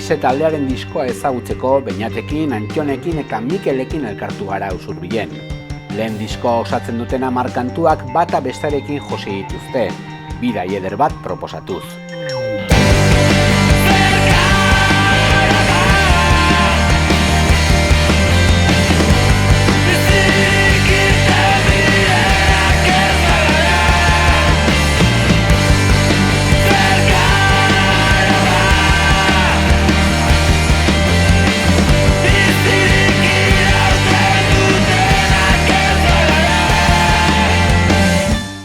Mise taldearen diskoa ezagutzeko Beñatekin, Antionekin eta Mikelekin elkartu gara Usurbilen. Lehen diskoa osatzen duten 10 kantuak bata bestarekin josi dituzte, bidai eder bat proposatuz.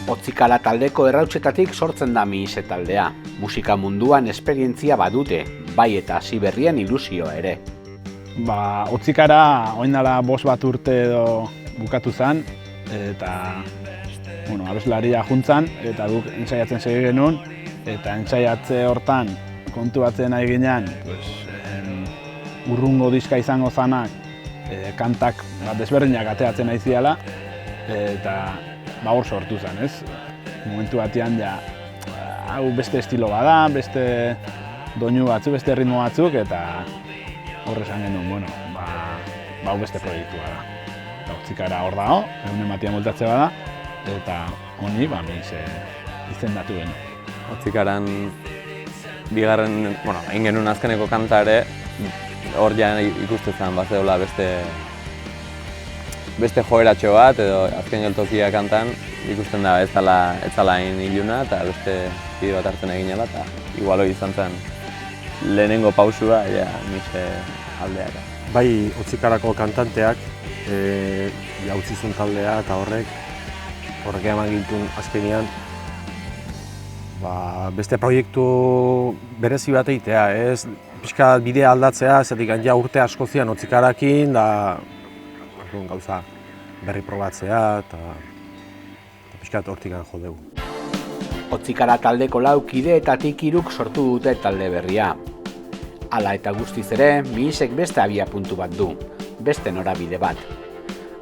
Otzikara taldeko errautsetatik sortzen da Mise taldea. Musika munduan esperientzia badute, bai eta hasi berrien ilusioa ere. Otzikara orain dela 5 bat urte edo bukatu zen, eta abeslaria juntzan, eta guk entzaiatzen segi genuen, eta entzaiatze hortan kontuatzen nahi ginen, urrungo diska izango zanak, kantak desberdinak ateratzen nahi ziala, eta hor sortu zen, ez? Momentu batean hau beste estilo bada, beste doinu batzuk, beste ritmo batzuk, eta hor esan genuen, hau beste proiektua da. Otzikara hor dago, egunen batian voltatze bada, eta honi Mise izendatu genuen. Otzikaran bigarren, egin genuen azkeneko kanta ere, hor ja ikusten zen bat zegoela beste joeratxo bat, edo azken geltokia kantan ikusten da ez zala hain iluna eta beste bide bat hartzen eginela, eta igual hori izan zen lehenengo pausua Mise aldeak. Bai, Otzikarako kantanteak jautzizun taldea eta horrek eman gintun azkenean beste proiektu berezi bat egitea, ez pixka bidea aldatzea, zetik ja urte asko zian Otzikarakin, da gauza berri probatzea eta pixkat hortikan jo dugu. Otzikara taldeko 4 kideetatik 3 sortu dute talde berria. Hala eta guztiz ere, Misek beste abiapuntu bat du, beste norabide bat.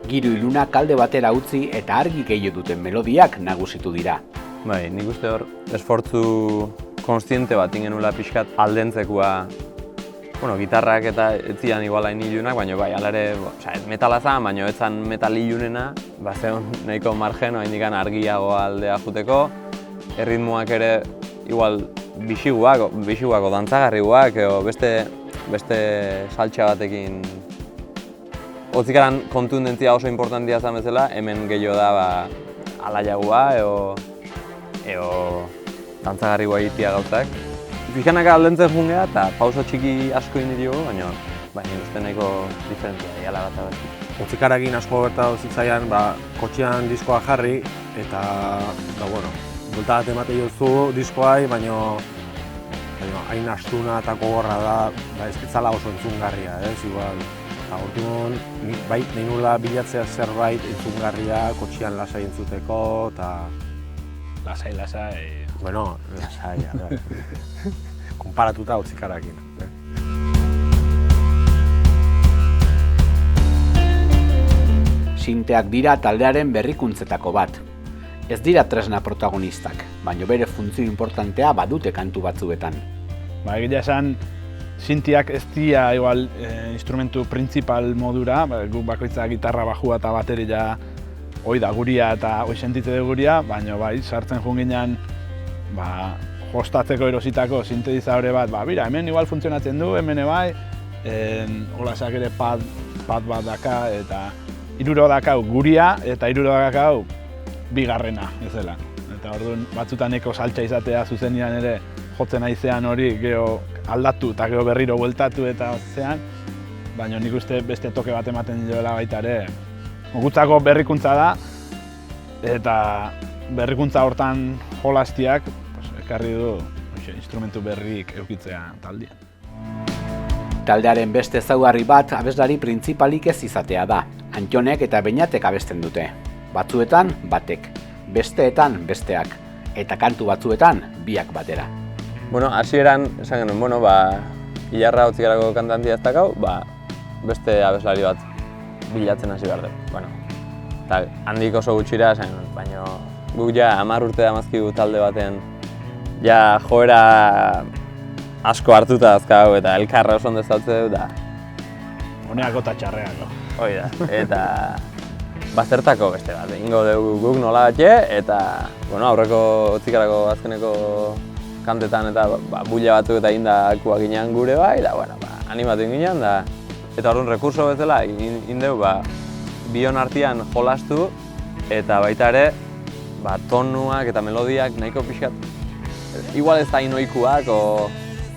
Giro iluna kalde batera utzi eta argi gehiago duten melodiak nagusitu dira. Bai, nik uste hor esfortzu konstiente bat ingenula pixkat aldentzekoa. Gitarrak eta ez zian igual hain ilunak, baina bai, ala ere, metala zen, baina ez zen metal ilunena, zeon nahiko margen, oraindik argiago aldea juteko, erritmoak ere igual bixiguak, dantzagarriguak, edo beste saltxa batekin. Otzikaran kontundentzia oso importantia zen bezala, hemen gehiago da alaiagoa, edo dantzagarriguak egitea gauzak. Pixkanaka aldentzen jungea eta pauso txiki asko egin ditugu, baina uste nahiko diferentzia egala bat abertu. Otzikarakin asko gertatu zitzaian, kotxean diskoa jarri eta, bulta bat emate jozu diskoai, baina hain astuna eta gogorra da, ez etzala oso entzungarria, ez, igual. Hortimon, bai, nahi nula bilatzea zerbait entzungarria, kotxean lasai entzuteko, eta... Lasai. Lasai, konparatuta Otzikarakin. Sinteak dira taldearen berrikuntzetako bat. Ez dira tresna protagonistak, baina bere funtzio importantea badute kantu batzuetan. Egia esan, sinteak ez dira igual instrumentu principal modura, guk bakoitza gitarra, bajua eta bateria hoi da guria eta hoi sentitze dugu guria, baina bai, sartzen junginan jostatzeko erositako sintetizadore bat, hemen igual funtzionatzen du, hemen bai, olasak ere pad bat daka, eta 3 dakau guria eta 3 dakau bigarrena, ez dela. Eta orduan batzutan eko saltxa izatea zuzenean ere jotzen aizean hori geho aldatu eta geho berriro bueltatu eta zean, baina nik uste beste toke bat ematen dioela baita ere. Gutzako berrikuntza da, eta berrikuntza hortan jolastiak ekarri du instrumentu berrik eukitzea taldean. Taldearen beste ezaugarri bat abeslari printzipalik ez izatea da. Antionek eta Beñatek abesten dute. Batzuetan batek, besteetan besteak, eta kantu batzuetan biak batera. Hasieran esan genuen, Ilarra Otzikarako kantantia ez dakau, beste abeslari bat bilatzen hasi behar dugu. Eta handik oso gutxira esan genuen, baina guk 10 urte damazkigu talde baten joera asko hartuta azkau eta elkarra oso ondo ezautze da. Honeako eta txarreako. Hoi da, eta baztertako beste bat, egingo dugu guk nola batxe, eta aurreko otzikarako azkeneko kantetan eta bulla batzuk eta indakuak ginean gure bai, da animatu ginean, eta orduan rekurso bezala indeu bion artean jolastu, eta baita ere tonuak eta melodiak nahiko pixkat, igual ez da inoikuak, o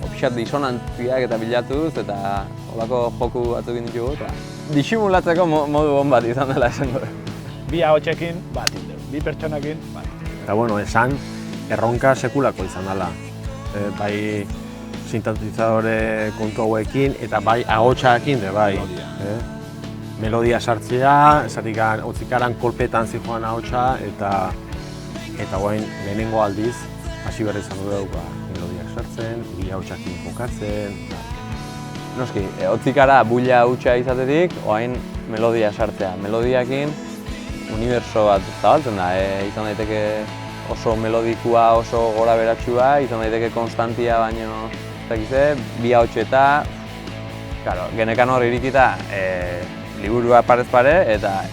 pixkat disonantziak eta bilatuz, eta holako joku batzuk ditugu, eta disimulatzeko modu hon bat izan dela esango. Bi ahotsekin bat indeu, bi pertsonakin bat. Eta esan erronka sekulako izan dela. Bai sintetizadore kontu hauekin eta bai ahotsarekin bai. Melodia sartzea, otzikaran kolpetan zijoan ahotsa eta guain lehenengo aldiz hasi berri izan dugu melodiak sartzen, bi ahotsakin jokatzen. Noski, otzikara bulla hutsa izatetik, oain melodia sartzea. Melodiakin uniberso bat zabaltzen da, izan daiteke oso melodikua, oso gora beratxua, izan daiteke konstantia baino, bi ahotseta, genekan hor irikita liburua parez pare eta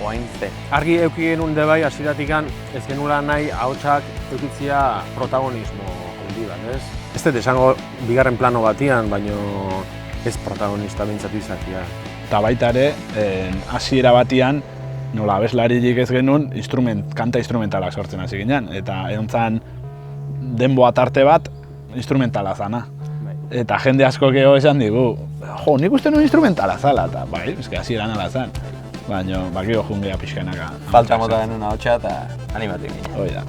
oain ze. Argi eduki genuen bai, hasieratikan ez genuela nahi ahotsak edukitzea protagonismo handi bat, ez? Ez dut esango bigarren plano batian, baino ez protagonista bintzatu izatea. Eta baita ere, hasiera batian, nola abeslaririk ez genuen, kanta instrumentalak sortzen hasi ginen. Eta egon zen denboa tarte bat, instrumentala zana. Eta jende asko geho esan digu, jo, nik uste nuen instrumentala zala, eta bai, eske hasieran ala zen. Baina, bakio jungea pixkanaka. Falta mota genuen ahotsa eta animatik ginen. Hoi da.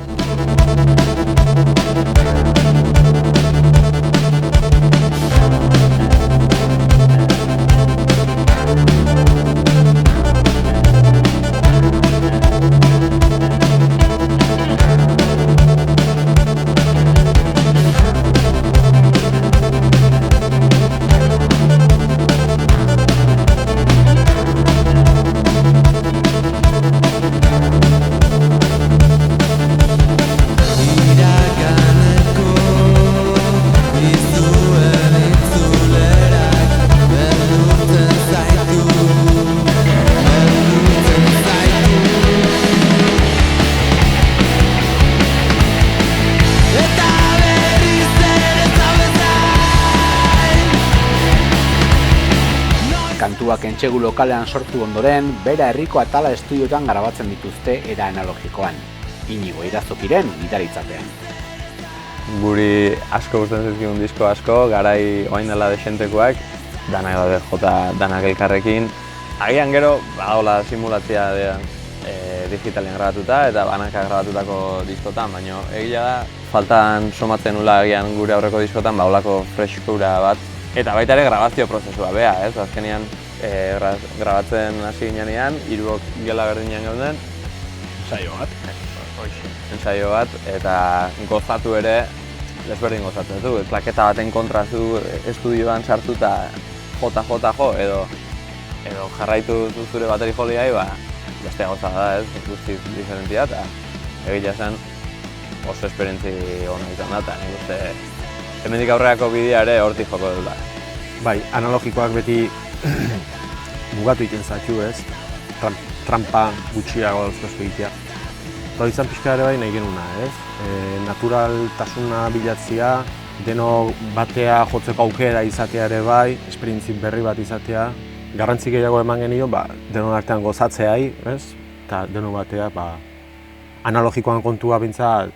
Kantuak entsegu lokalean sortu ondoren, bera herriko atala estudiotan grabatzen dituzte era analogikoan. Inigo Irazokiren gitaritzapean. Guri asko gustatzen zaizkigun disko asko, garai orain dela desentekoak, danak daude jota danak elkarrekin. Agian gero, hola simulatzea digitalean grabatuta eta banaka grabatutako diskotan, baina egia da, faltan somatzen nula agian gure aurreko diskotan, holako freskura bat. Eta baita ere grabazio prozesua bea, ez? Azkenean grabatzen hasi ginean, hiruok gela berdinean gauden. Ensaio bat, eta gozatu ere, desberdin gozatzen zu. Klaketa baten kontra zu estudioan sartuta jo, edo jarraitu zure bateri joliai, beste gauza da, ez? Guztiz diferentia, eta egia zen oso esperientzi hona izan da, eta nik uste hemendik aurreako bidea ere hortik joko dut da. Bai, analogikoak beti mugatu egiten zaitu, ez? Trampa gutxiago dauzkazko egitea. Eta izan pixka ere bai nahi genuna, ez? Naturaltasuna bilatzea, deno batea jotzeko aukera izatea ere bai, esperientzi berri bat izatea. Garrantzi gehiago eman genio, denon artean gozatzeai, ez? Eta deno batea, analogikoan kontua bintzat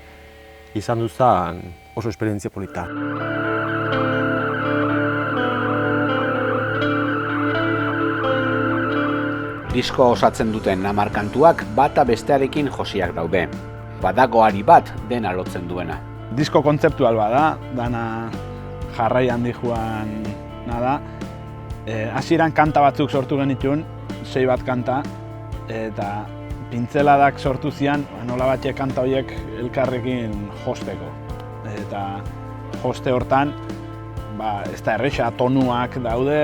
izan duzan oso esperientzia polita. Disko osatzen duten 10 kantuak bata bestearekin josiak daude. Badago ari bat dena lotzen duena. Disko kontzeptual bada, dana jarraian dijoan nada. Hasieran kanta batzuk sortu genituen, 6 bat kanta, eta pintzeladak sortu zian, nola batxe kanta horiek elkarrekin josteko. Eta joste hortan, ez da erresa, tonuak daude,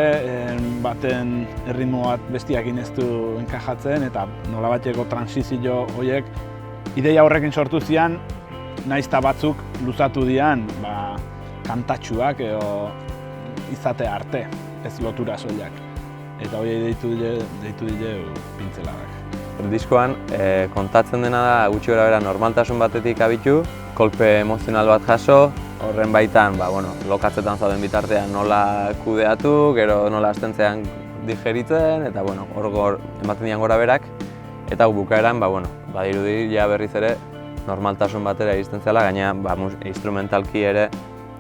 baten erritmo bat bestiakin ez du enkajatzen, eta nola batxeko transizio horiek ideia horrekin sortu zian, nahiz eta batzuk luzatu dian, kantatxuak edo izate arte, ez lotura soilak. Eta hori deitu dile pintzeladak. Diskoan kontatzen dena da gutxi gorabehera normaltasun batetik abitu, kolpe emozional bat jaso, horren baitan lokatzetan zauden bitartean nola kudeatu, gero nola astentzean digeritzen, eta hor ematen dian gora berak. Eta bukaeran, badirudi ja berriz ere normaltasun batera iristen zela, gaina instrumentalki ere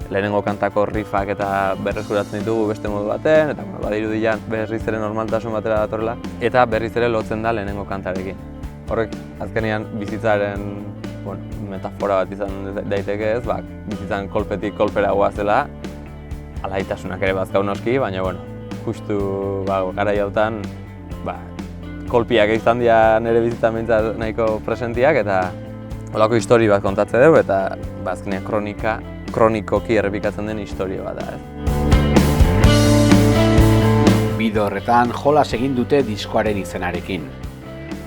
lehenengo kantako riffak eta berreskuratzen ditugu beste modu baten, eta badirudi ja berriz ere normaltasun batera datorrela, eta berriz ere lotzen da lehenengo kantarekin. Horrek azkenean bizitzaren metafora bat izan daiteke ez, bizitzan kolpetik kolpera goazela, alaitasunak ere bazkau noski, baina justu garai hautan kolpiak izan dira nire bizitzan behintzat nahiko presentiak, eta holako histori bat kontatze dugu, eta azkenean kronikoki errepikatzen den historia bat da. Bide horretan jolas egin dute diskoaren izenarekin.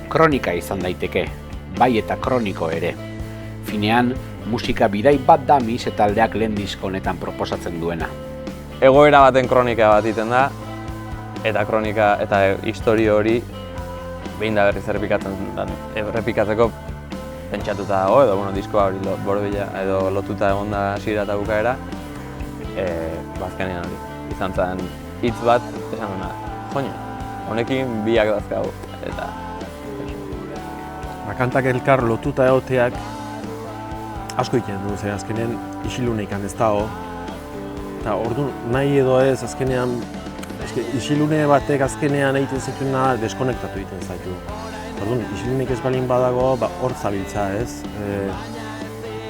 Kronika izan daiteke, bai eta kroniko ere. Finean, musika bidai bat da Mise taldeak lehen disko honetan proposatzen duena. Egoera baten kronika bat egiten da, eta kronika eta historia hori behin da berriz errepikatzeko pentsatuta dago, edo diskoa hori borobila edo lotuta egon da hasiera eta bukaera. Azkenean hori, izan zen hitz bat, esan dena, honekin biak dazkagu, eta... Kantak elkar lotuta egoteak asko egiten du, azkenean isilunekan ez dago. Eta orduan nahi edo ez, azkenean isilune batek azkenean egiten zituena deskonektatu egiten zaitu. Orduan, isilunek ez balin badago, hor zabiltza ez.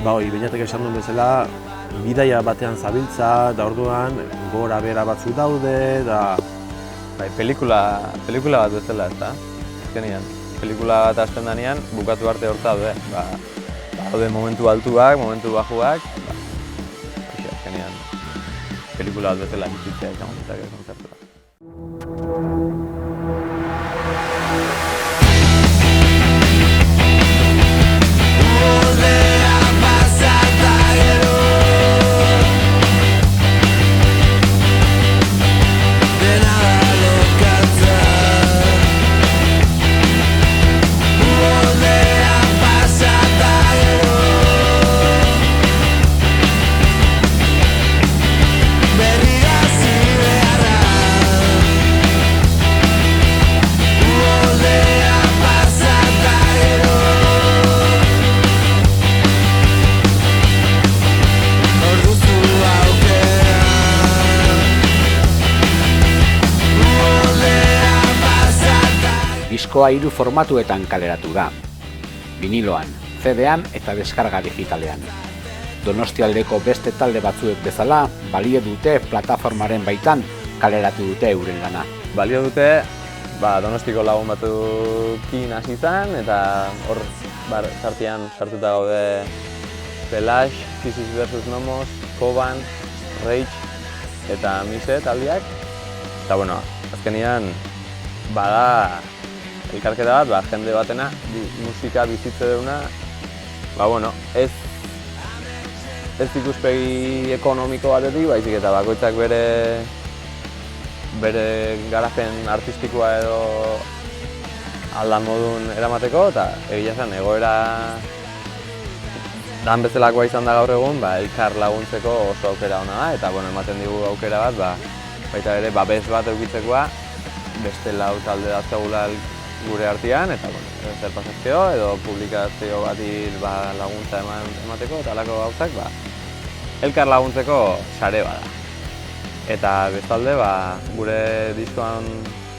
Beñatek esan duen bezala, bidaia batean zabiltza, da orduan gora bera batzu daude, da... Pelikula bat bezala ez da, azkenean. Pelikula bat hasten denean, bukatu arte hor daude. Daude momentu altuak, momentu bajuak, azkenean pelikula bat bezala bizitzea izan ditzake kontzertua. Diskoa 3 formatuetan kaleratu da. Viniloan, CD-an eta deskarga digitalean. Donostialdeko beste talde batzuek bezala, balio dute plataformaren baitan kaleratu dute euren lana. Balio dute, Donostiko lagun batukin hasi izan, eta hor sartian sartuta gaude Pelash, Physis vs Nomos, Koban, Rage eta Mise taldeak. Eta azkenean bada elkarketa bat, jende batena, musika bizitze duguna, ez ikuspegi ekonomiko batetik, baizik eta bakoitzak bere garapen artistikoa edo aldan modun eramateko, eta egia zen egoera dan bezalakoa izan da gaur egun, elkar laguntzeko oso aukera ona da, eta ematen digu aukera bat, baita ere babes bat eukitzekoa, beste 4 talde dazkagula gure artean, eta zer pasazkeo edo publikazio bati laguntza emateko, eta alako gauzak elkar laguntzeko sare bada. Eta bestalde, gure diskoan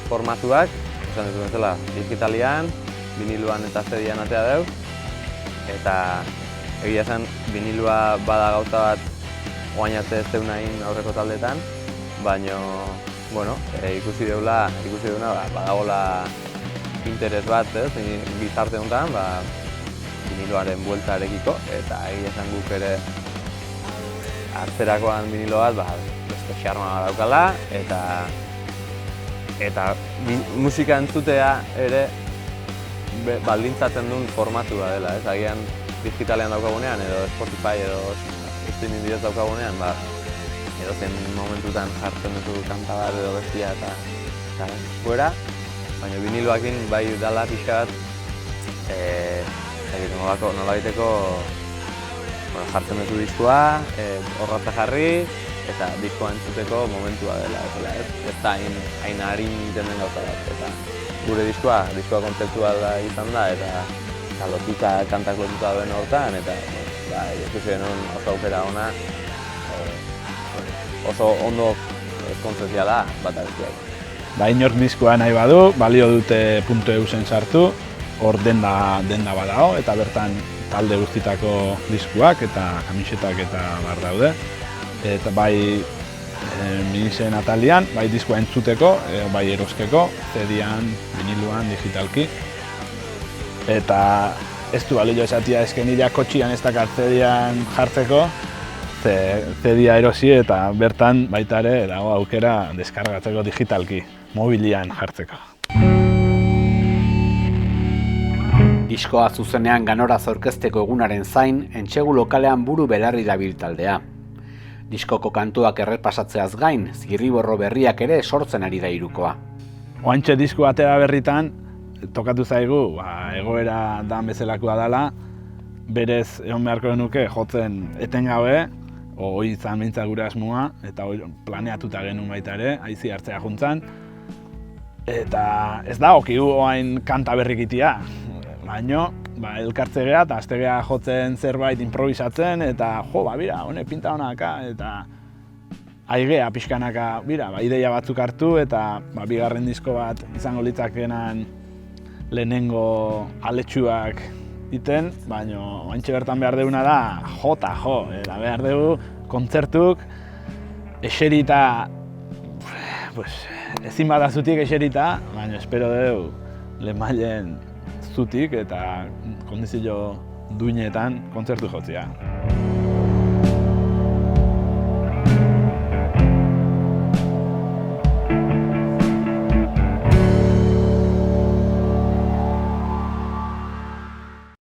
formatuak, esan dut bezala, digitalian, viniluan eta CD-an atea deu, eta egia esan vinilua bada gauza bat oainatze ez deunain aurreko taldetan, baina ikusi deuna badagola interes bat, gizarte honetan, viniloaren bueltarekiko, eta egia esan guk ere hartzerakoan vinilo bat beste xarma daukala, eta musika entzutea ere baldintzatzen duen formatua dela, agian digitalean daukagunean edo Spotify edo streaming bidez daukagunean, edozein momentutan jartzen duzu kanta bat edo bestia eta fuera, baina viniloakin bai dala pixka bat, nolabaiteko jartzen duzu diskoa, horratza jarri, eta diskoa entzuteko momentua dela, ez da hain harin egiten den gauza bat. Eta gure diskoa kontzeptuala izan da, eta lotuta, kantak lotuta duen hortan, eta ikusi genuen oso aukera ona, oso ondo kontzeptuala bat abestiak. Inork diskoa nahi badu, balio dute .eusen sartu, hor denda badago, eta bertan talde guztitako diskoak eta kamisetak eta bar daude. Eta bai minisen atalian, bai diskoa entzuteko, bai erosteko, CD-an, viniluan, digitalki. Eta ez du balio esatia eskenila kotxian ez dakar CD-an jartzeko, CD-a erosi eta bertan baita ere dago aukera deskargatzeko digitalki, mobilian jartzeko. Diskoa zuzenean ganoraz aurkezteko egunaren zain, entsegu lokalean buru belarri dabil taldea. Diskoko kantuak errepasatzeaz gain, zirriborro berriak ere sortzen ari da hirukoa. Oantxe disko atera berritan, tokatu zaigu, egoera dan bezalakoa dela, berez egon beharko genuke jotzen etengabe, hori izan behintzat gure asmoa, eta planeatuta genuen baita ere, haizi hartzea juntzan. Eta ez da okigu oain kanta berrikitia, baino elkartze geha eta aste geha jotzen zerbait improvisatzen, eta bira, honek pinta honaka, eta aigea pixkanaka, ideia batzuk hartu, eta bigarren disko bat izango litzakenan lehenengo aletsuak iten, baina oantxe bertan behar duguna da eta behar dugu kontzertuk eserita, ezin bada zutik eserita, baina espero dugu lehenmailen zutik eta kondizio duinetan kontzertu jotzea.